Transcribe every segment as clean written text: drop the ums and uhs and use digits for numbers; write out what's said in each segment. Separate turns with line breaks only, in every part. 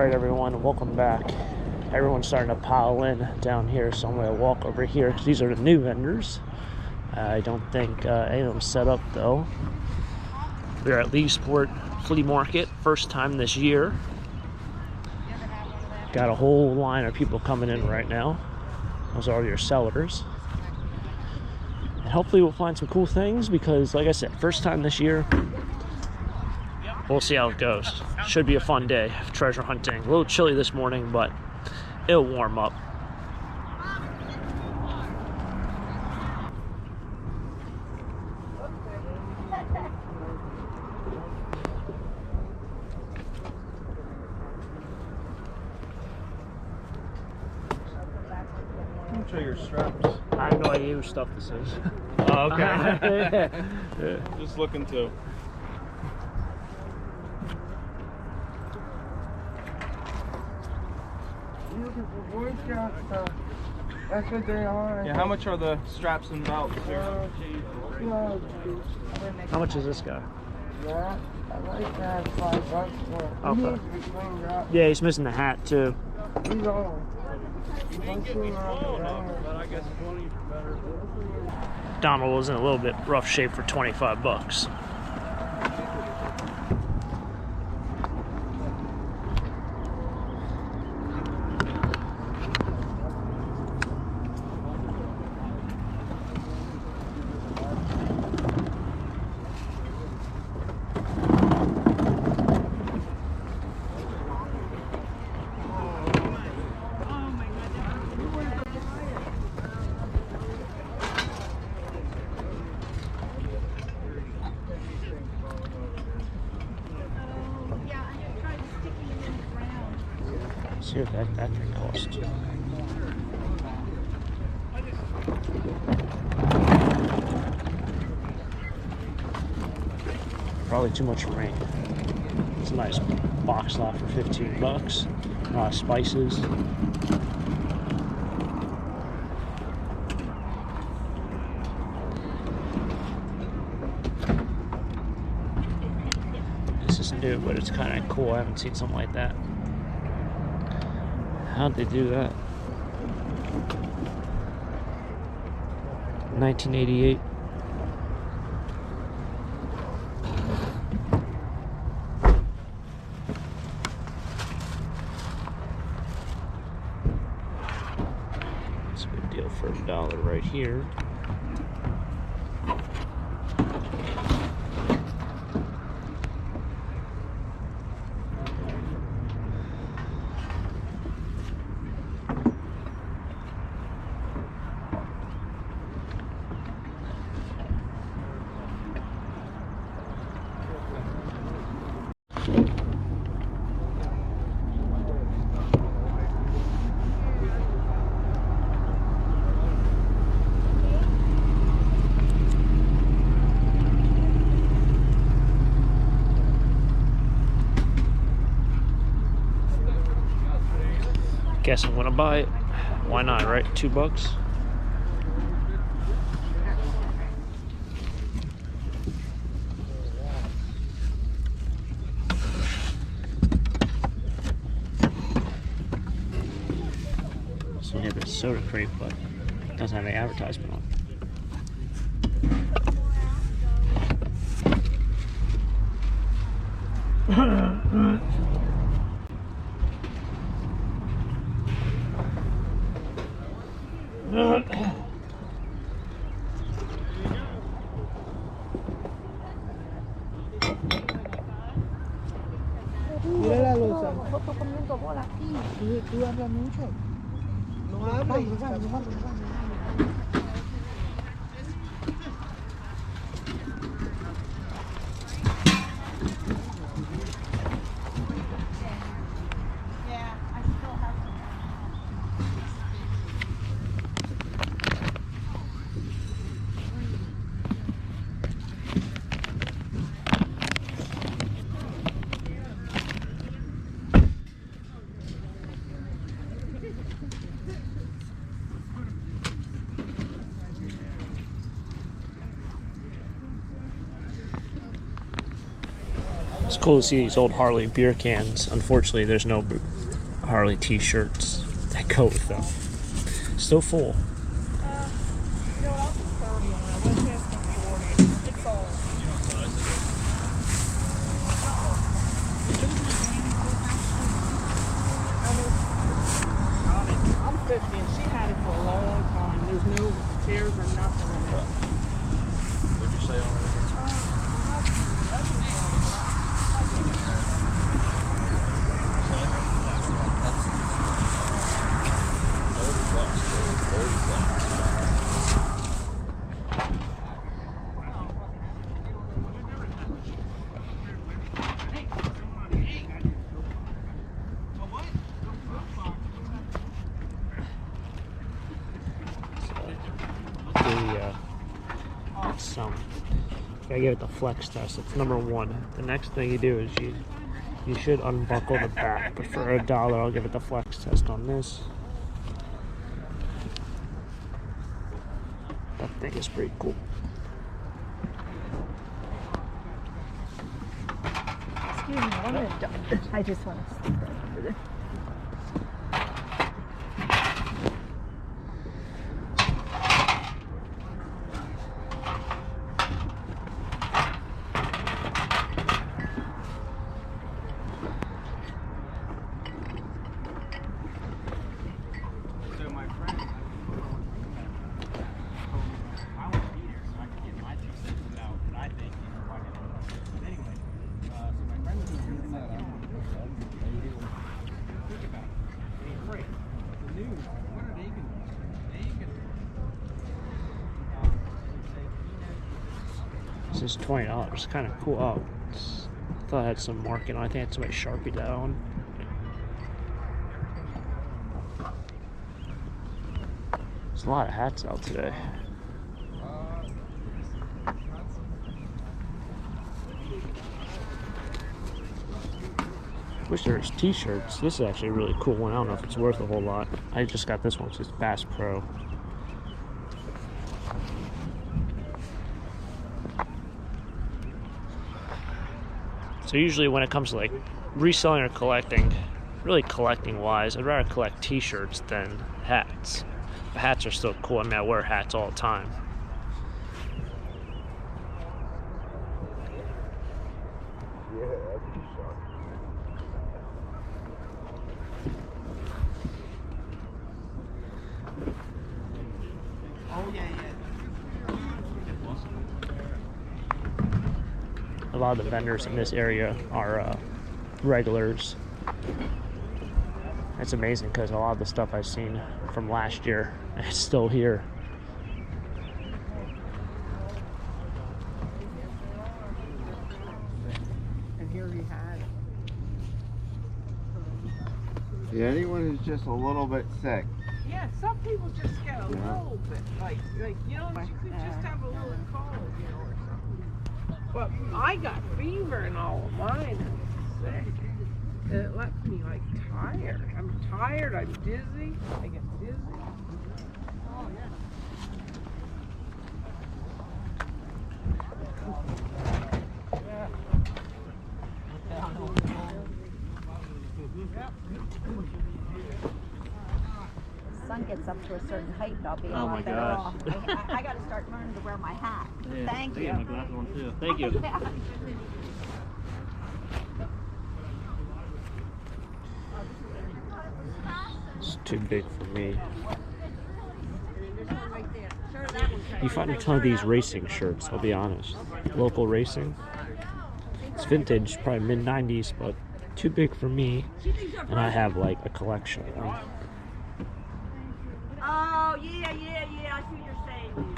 Alright everyone, welcome back. Everyone's starting to pile in down here, so I'm going to walk over here because these are the new vendors. I don't think any of them set up though. We're at Leesport Flea Market, first time this year. Got a whole line of people coming in right now. Those are all your sellers. And hopefully we'll find some cool things because, like I said, first time this year. We'll see how it goes. Should be a fun day of treasure hunting. A little chilly this morning, but it'll warm up.
I'm sure your straps.
I have no idea whose stuff this is.
Oh, okay.
Yeah.
Just looking to.
Looking for Boy Scout stuff. That's what they are.
Yeah, how much are the straps and belts here?
How much is this guy?
Yeah, I like that $5 for it.
Okay.
He needs to be cleaned up.
Yeah, he's missing the hat too.
He's old.
Donald was in a little bit rough shape for 25 bucks. See what that thing costs. Probably too much for me. It's a nice box lot for 15 bucks. A lot of spices. This is new, but it's kind of cool. I haven't seen something like that. How'd they do that? 1988. That's a good deal for $1 right here. Guess I'm gonna buy it. Why not, right? $2 bucks. So we have this soda crate, but it doesn't have any advertisement on it.
Mira la losa. Foto comiendo bola aquí. Tú hablas mucho. No hablas.
cool to see these old Harley beer cans. Unfortunately, there's no Harley t-shirts that go with them. Still full.
You know what? I'll put 30 on it. I wish I had 40. It's all. I'm 50 and she had it for a long time. There's no tears or nothing in it.
What'd you say on it?
Gotta give it the flex test. It's number 1. The next thing you do is you should unbuckle the back. But for $1, I'll give it the flex test on this. That thing is pretty cool.
Excuse me, I'm gonna. I just want to sleep right over there.
This is $20. Kind of cool. Oh, I thought I had some marking on. I think I had somebody Sharpie that on. There's a lot of hats out today. Wish there was t-shirts. This is actually a really cool one. I don't know if it's worth a whole lot. I just got this one. It's just Bass Pro. So usually when it comes to like reselling or collecting, really collecting wise, I'd rather collect t-shirts than hats. But hats are still cool. I mean, I wear hats all the time. A lot of the vendors in this area are regulars. It's amazing because a lot of the stuff I've seen from last year is still here.
And here you had it.
Yeah, anyone who's just a little bit sick.
Yeah, some people just get a little bit, like you know, you could just have a little cold, you know, or something. But I got fever and all of mine. I'm sick. And it left me like tired. I'm tired. I'm dizzy. I get dizzy. Oh yeah.
Sun gets up to a certain height and I'll be a lot better off. I got to start learning to wear my hat.
Yeah,
Thank you.
my glasses on too. Thank you. It's too big for me. You find a ton of these racing shirts, I'll be honest. Local racing. It's vintage, probably mid-90s, but too big for me. And I have like a collection of them.
Oh, yeah, I see what you're saying.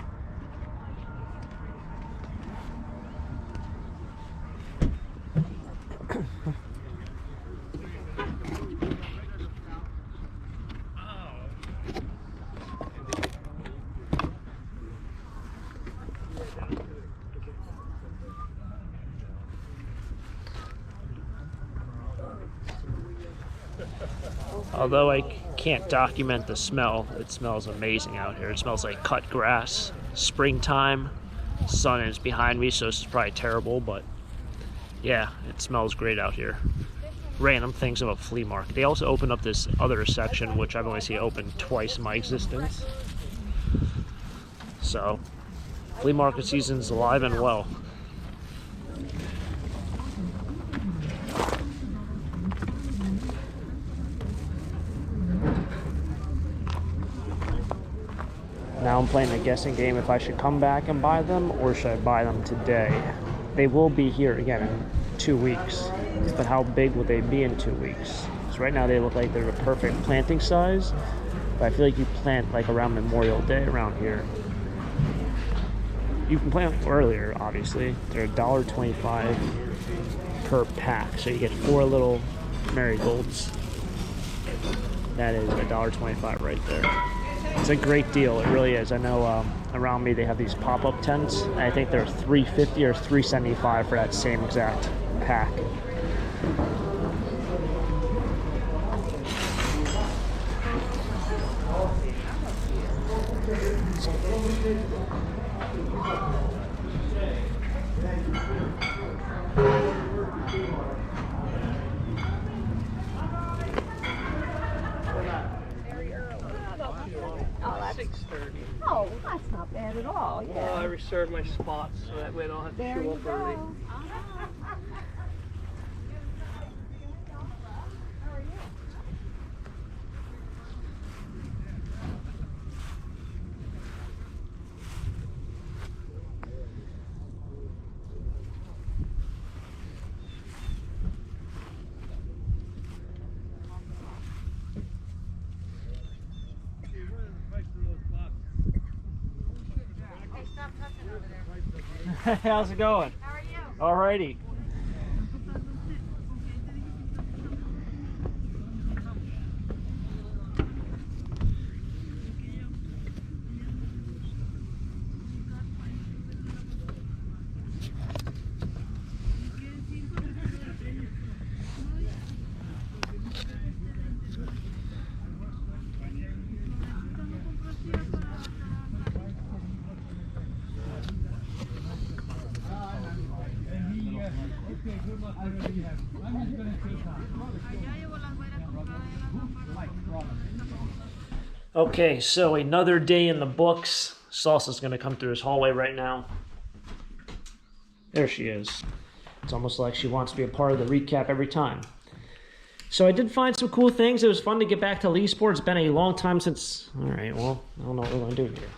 Although I can't document the smell, it smells amazing out here. It smells like cut grass, springtime. Sun is behind me, so this is probably terrible, but Yeah, it smells great out here. Random things of a flea market. They also opened up this other section, which I've only seen open twice in my existence. So, flea market season's alive and well. Now I'm playing the guessing game if I should come back and buy them or should I buy them today. They will be here again in 2 weeks, but how big will they be in 2 weeks? So right now they look like they're the perfect planting size, but I feel like you plant like around Memorial Day around here. You can plant earlier, obviously. They're $1.25 per pack, so you get 4 little marigolds. That is $1.25 right there. It's a great deal, it really is. I know around me they have these pop-up tents. I think they're $3.50 or $3.75 for that same exact pack.
Oh, that's not bad at all. Yeah.
Well, I reserve my spots so that way I don't have to
There
show
you
up early.
go.
How's it going?
How are you?
Alrighty. Okay, so another day in the books. Salsa's gonna come through this hallway right now. There she is. It's almost like she wants to be a part of the recap every time. So I did find some cool things. It was fun to get back to Leesport. It's been a long time since... Alright, well, I don't know what we're gonna do here.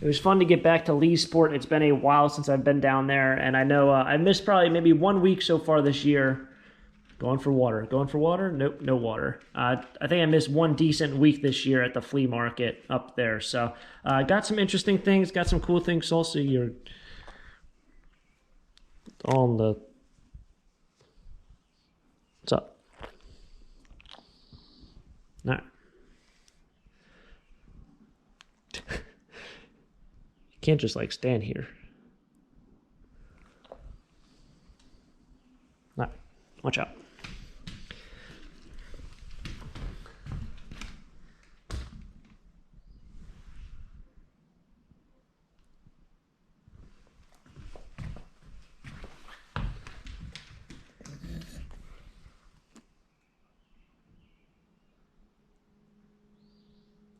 It was fun to get back to Leesport. It's been a while since I've been down there, and I know I missed probably maybe 1 week so far this year. Going for water. Going for water? Nope, no water. I think I missed 1 decent week this year at the flea market up there. So, got some interesting things, got some cool things. Also, you're on the... What's up? All right. You can't just, like, stand here. All right. Watch out.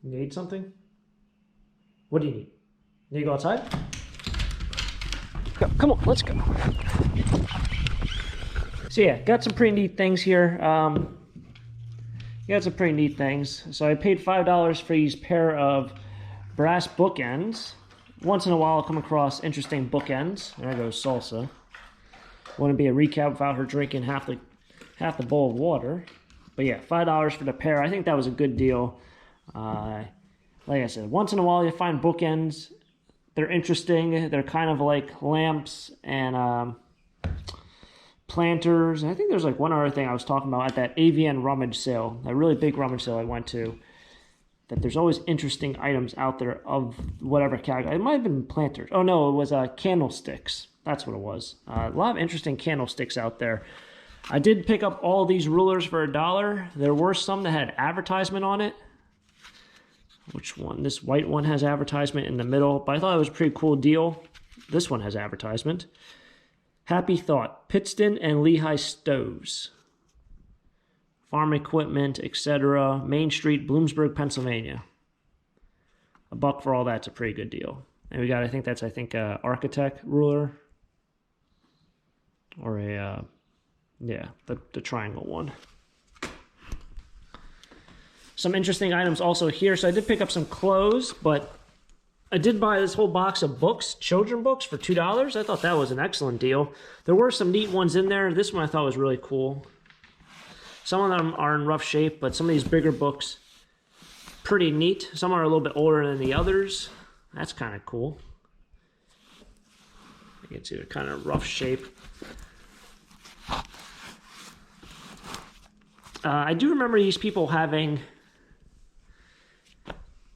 You need something? What do you need? Need to go outside? Come on, let's go. So yeah, got some pretty neat things here. Got some pretty neat things. So I paid $5 for these pair of brass bookends. Once in a while I'll come across interesting bookends. There goes Salsa. Wouldn't be a recap without her drinking half the bowl of water. But yeah, $5 for the pair. I think that was a good deal. Like I said, once in a while you find bookends. They're interesting. They're kind of like lamps and planters. And I think there's like one other thing I was talking about at that AVN rummage sale, that really big rummage sale I went to, that there's always interesting items out there of whatever category. It might have been planters. Oh no, it was candlesticks. That's what it was. A lot of interesting candlesticks out there. I did pick up all these rulers for $1. There were some that had advertisement on it. Which one? This white one has advertisement in the middle, but I thought it was a pretty cool deal. This one has advertisement. Happy Thought, Pittston and Lehigh Stoves. Farm equipment, etc. Main Street, Bloomsburg, Pennsylvania. $1 for all that's a pretty good deal. And we got, I think, architect ruler. Or a, yeah, the triangle one. Some interesting items also here. So I did pick up some clothes, but I did buy this whole box of books, children books, for $2. I thought that was an excellent deal. There were some neat ones in there. This one I thought was really cool. Some of them are in rough shape, but some of these bigger books, pretty neat. Some are a little bit older than the others. That's kind of cool. You can see they're kind of rough shape. I do remember these people having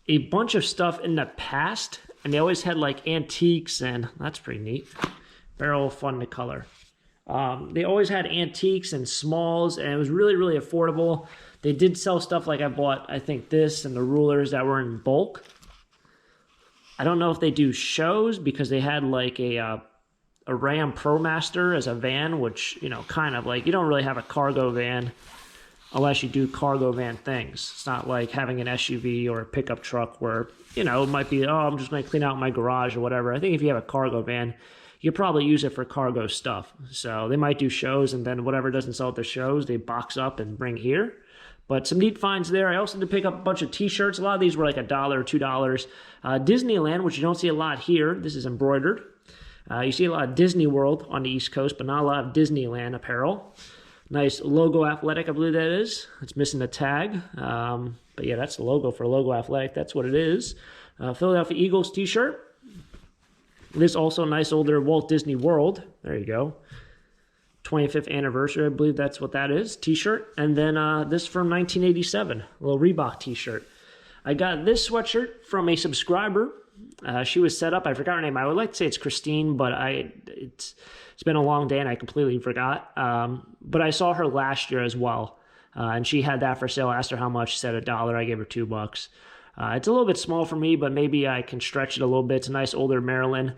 a bunch of stuff in the past, and they always had like antiques, and that's pretty neat. Barrel fun to color. They always had antiques and smalls, and it was really, really affordable. They did sell stuff like I bought, I think, this and the rulers that were in bulk. I don't know if they do shows, because they had like a Ram ProMaster as a van, which, you know, kind of like, you don't really have a cargo van unless you do cargo van things. It's not like having an SUV or a pickup truck where, you know, it might be, oh, I'm just going to clean out my garage or whatever. I think if you have a cargo van, you probably use it for cargo stuff. So they might do shows, and then whatever doesn't sell at the shows, they box up and bring here. But some neat finds there. I also did pick up a bunch of t-shirts. A lot of these were like $1 or $2. Disneyland, which you don't see a lot here. This is embroidered. You see a lot of Disney World on the East Coast, but not a lot of Disneyland apparel. Nice Logo Athletic, I believe that is. It's missing the tag. But yeah, that's the logo for Logo Athletic. That's what it is. Philadelphia Eagles t-shirt. This also a nice older Walt Disney World. There you go. 25th anniversary, I believe that's what that is. T-shirt. And then this from 1987. A little Reebok t-shirt. I got this sweatshirt from a subscriber. She was set up. I forgot her name. I would like to say it's Christine, but it's been a long day and I completely forgot. But I saw her last year as well. And she had that for sale. I asked her how much. She said $1. I gave her $2. It's a little bit small for me, but maybe I can stretch it a little bit. It's a nice older Maryland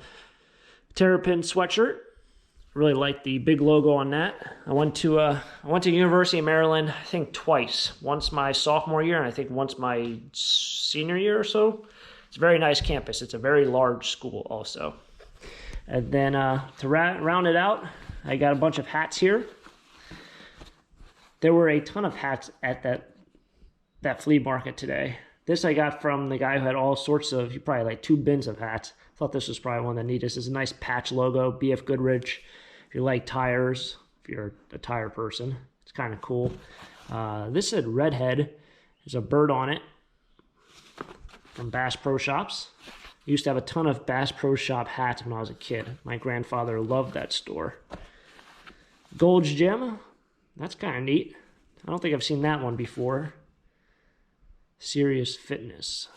Terrapin sweatshirt. Really like the big logo on that. I went to University of Maryland, I think twice. Once my sophomore year, and I think once my senior year or so. It's a very nice campus. It's a very large school also. And then to round it out, I got a bunch of hats here. There were a ton of hats at that flea market today. This I got from the guy who had all sorts of, probably like 2 bins of hats. I thought this was probably one of the neatest. It's a nice patch logo, BF Goodrich. If you like tires, if you're a tire person, it's kind of cool. This said Redhead. There's a bird on it from Bass Pro Shops. I used to have a ton of Bass Pro Shop hats when I was a kid. My grandfather loved that store. Gold's Gym. That's kind of neat. I don't think I've seen that one before. Serious Fitness.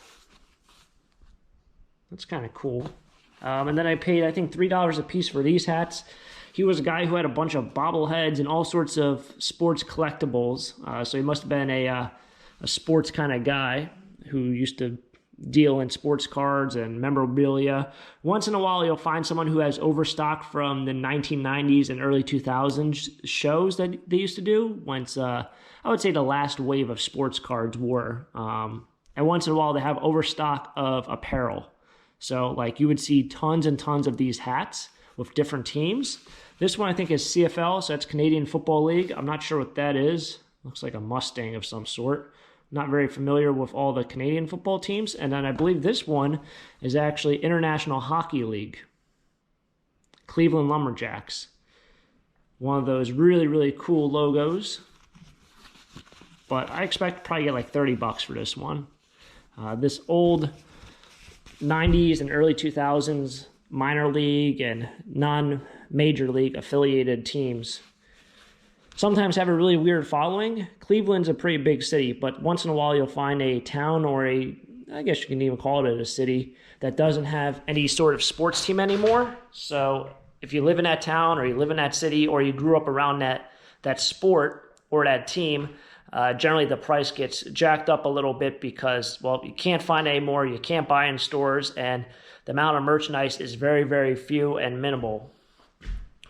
That's kind of cool. And then I paid, I think, $3 a piece for these hats. He was a guy who had a bunch of bobbleheads and all sorts of sports collectibles. So he must have been a sports kind of guy who used to deal in sports cards and memorabilia. Once in a while, you'll find someone who has overstock from the 1990s and early 2000s shows that they used to do. Once, I would say the last wave of sports cards were. And once in a while, they have overstock of apparel. So, like, you would see tons and tons of these hats with different teams. This one, I think, is CFL, so that's Canadian Football League. I'm not sure what that is. Looks like a Mustang of some sort. Not very familiar with all the Canadian football teams. And then I believe this one is actually International Hockey League. Cleveland Lumberjacks. One of those really, really cool logos. But I expect to probably get like $30 for this one. This old 90s and early 2000s minor league and non-major league affiliated teams sometimes have a really weird following. Cleveland's a pretty big city, but once in a while you'll find a town or I guess you can even call it a city that doesn't have any sort of sports team anymore. So if you live in that town or you live in that city or you grew up around that sport or that team, generally the price gets jacked up a little bit because, well, you can't find any more, you can't buy in stores, and the amount of merchandise is very, very few and minimal.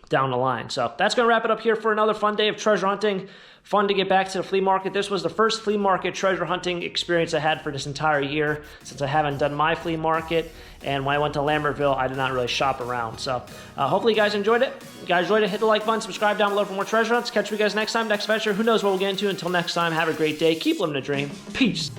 down the line. So that's going to wrap it up here for another fun day of treasure hunting. Fun to get back to the flea market. This was the first flea market treasure hunting experience I had for this entire year, since I haven't done my flea market. And when I went to Lambertville, I did not really shop around. So hopefully you guys enjoyed it. If you guys enjoyed it, hit the like button, subscribe down below for more treasure hunts. Catch you guys next time, next adventure. Who knows what we'll get into. Until next time, have a great day. Keep living the dream. Peace.